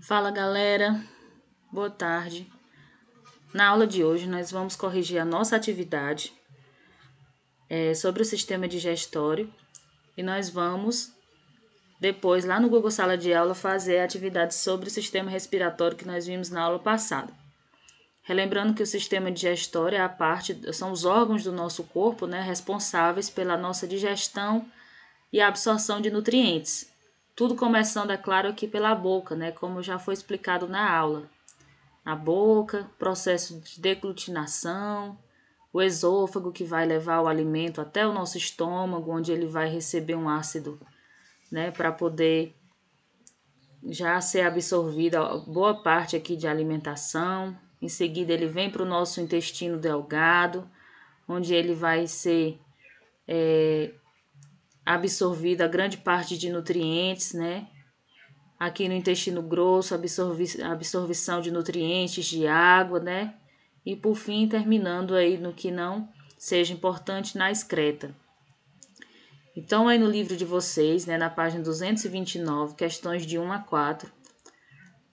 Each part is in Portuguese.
Fala galera, boa tarde. Na aula de hoje nós vamos corrigir a nossa atividade sobre o sistema digestório e nós vamos depois lá no Google Sala de Aula fazer a atividade sobre o sistema respiratório que nós vimos na aula passada. Relembrando que o sistema digestório são os órgãos do nosso corpo, responsáveis pela nossa digestão e absorção de nutrientes. Tudo começando, é claro, aqui pela boca, como já foi explicado na aula. A boca, processo de deglutinação, o esôfago que vai levar o alimento até o nosso estômago, onde ele vai receber um ácido, para poder já ser absorvida boa parte aqui de alimentação. Em seguida ele vem para o nosso intestino delgado, onde ele vai ser absorvida a grande parte de nutrientes, Aqui no intestino grosso, absorção de nutrientes, de água, E por fim, terminando aí no que não seja importante na excreta. Então, aí no livro de vocês, na página 229, questões de 1 a 4,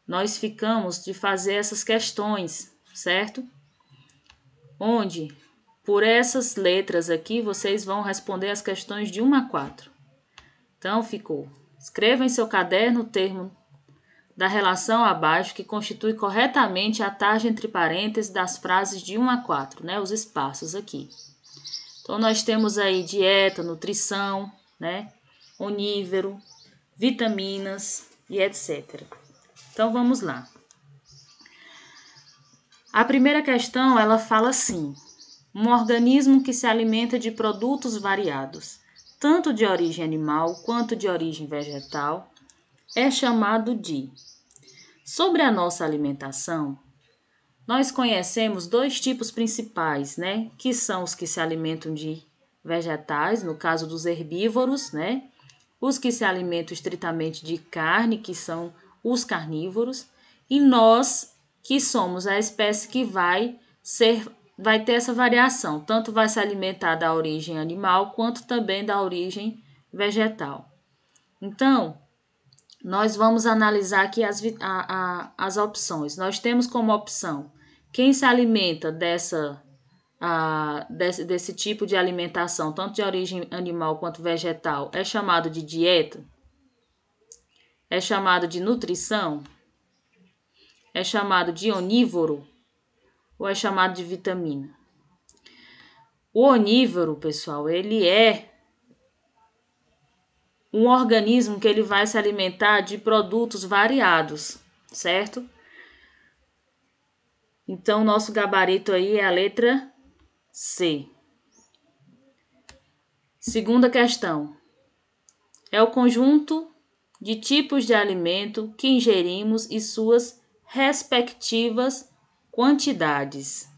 nós ficamos de fazer essas questões, certo? Onde, por essas letras aqui, vocês vão responder as questões de 1 a 4. Então, ficou: escreva em seu caderno o termo da relação abaixo que constitui corretamente a tarja entre parênteses das frases de 1 a 4, os espaços aqui. Então, nós temos aí dieta, nutrição, onívoro, vitaminas e etc. Então, vamos lá. A primeira questão, ela fala assim: um organismo que se alimenta de produtos variados, tanto de origem animal quanto de origem vegetal, é chamado de... Sobre a nossa alimentação, nós conhecemos dois tipos principais, que são os que se alimentam de vegetais, no caso dos herbívoros, os que se alimentam estritamente de carne, que são os carnívoros, e nós, que somos a espécie que vai ter essa variação, tanto vai se alimentar da origem animal, quanto também da origem vegetal. Então, nós vamos analisar aqui as opções. Nós temos como opção quem se alimenta desse tipo de alimentação, tanto de origem animal quanto vegetal, é chamado de dieta? É chamado de nutrição? É chamado de onívoro? Ou é chamado de vitamina? O onívoro, pessoal, ele é um organismo que ele vai se alimentar de produtos variados, certo? Então, nosso gabarito aí é a letra C. Segunda questão. É o conjunto de tipos de alimento que ingerimos e suas respectivas quantidades.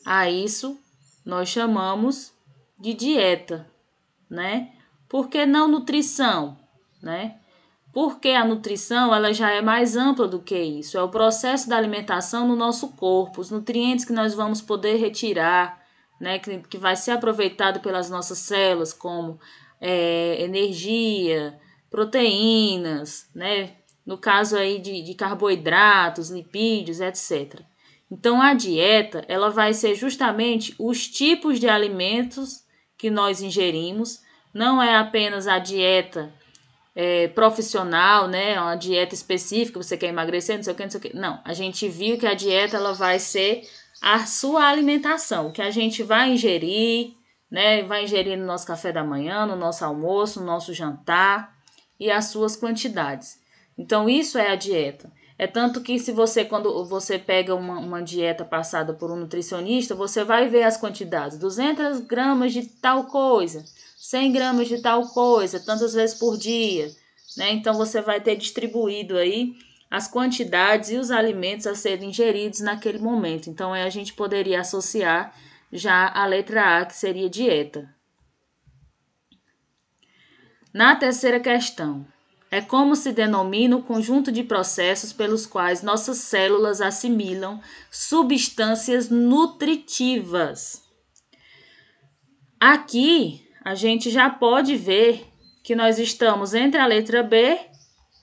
A isso nós chamamos de dieta, Por que não nutrição, Porque a nutrição ela já é mais ampla do que isso. É o processo da alimentação no nosso corpo, os nutrientes que nós vamos poder retirar, que vai ser aproveitado pelas nossas células, como energia, proteínas, No caso aí de carboidratos, lipídios, etc. Então, a dieta ela vai ser justamente os tipos de alimentos que nós ingerimos, não é apenas a dieta profissional, uma dieta específica, você quer emagrecer, não sei o que. Não, a gente viu que a dieta ela vai ser a sua alimentação, o que a gente vai ingerir, vai ingerir no nosso café da manhã, no nosso almoço, no nosso jantar e as suas quantidades. Então, isso é a dieta. É tanto que quando você pega uma dieta passada por um nutricionista, você vai ver as quantidades, 200 gramas de tal coisa, 100 gramas de tal coisa, tantas vezes por dia, Então, você vai ter distribuído aí as quantidades e os alimentos a serem ingeridos naquele momento. Então, a gente poderia associar já a letra A, que seria dieta. Na terceira questão, é como se denomina o conjunto de processos pelos quais nossas células assimilam substâncias nutritivas. Aqui, a gente já pode ver que nós estamos entre a letra B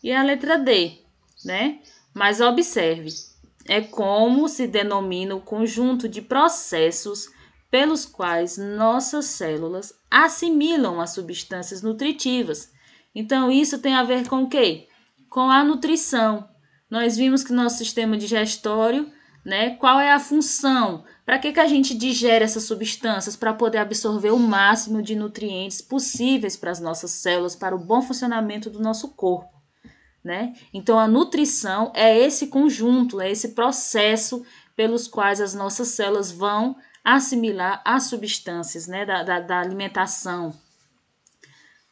e a letra D, né? Mas observe, é como se denomina o conjunto de processos pelos quais nossas células assimilam as substâncias nutritivas. Então, isso tem a ver com o quê? Com a nutrição. Nós vimos que nosso sistema digestório, né, qual é a função? Para que a gente digere essas substâncias? Para poder absorver o máximo de nutrientes possíveis para as nossas células, para o bom funcionamento do nosso corpo, né? Então, a nutrição é esse conjunto, é esse processo pelos quais as nossas células vão assimilar as substâncias, né, da alimentação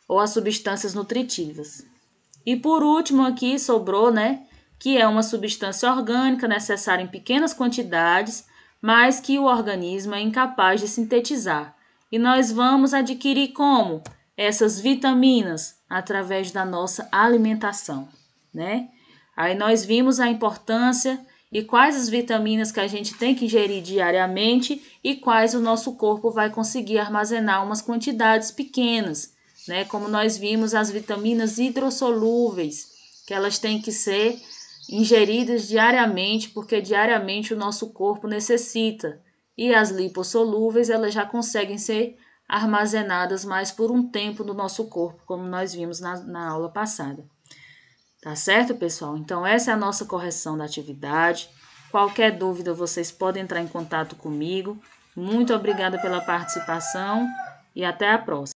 ou as substâncias nutritivas. E por último aqui sobrou, né, que é uma substância orgânica necessária em pequenas quantidades, mas que o organismo é incapaz de sintetizar. E nós vamos adquirir como? Essas vitaminas através da nossa alimentação, né? Aí nós vimos a importância e quais as vitaminas que a gente tem que ingerir diariamente e quais o nosso corpo vai conseguir armazenar umas quantidades pequenas, né? Como nós vimos as vitaminas hidrossolúveis, que elas têm que ser ingeridas diariamente, porque diariamente o nosso corpo necessita. E as lipossolúveis, elas já conseguem ser armazenadas mais por um tempo no nosso corpo, como nós vimos na aula passada. Tá certo, pessoal? Então, essa é a nossa correção da atividade. Qualquer dúvida, vocês podem entrar em contato comigo. Muito obrigada pela participação e até a próxima.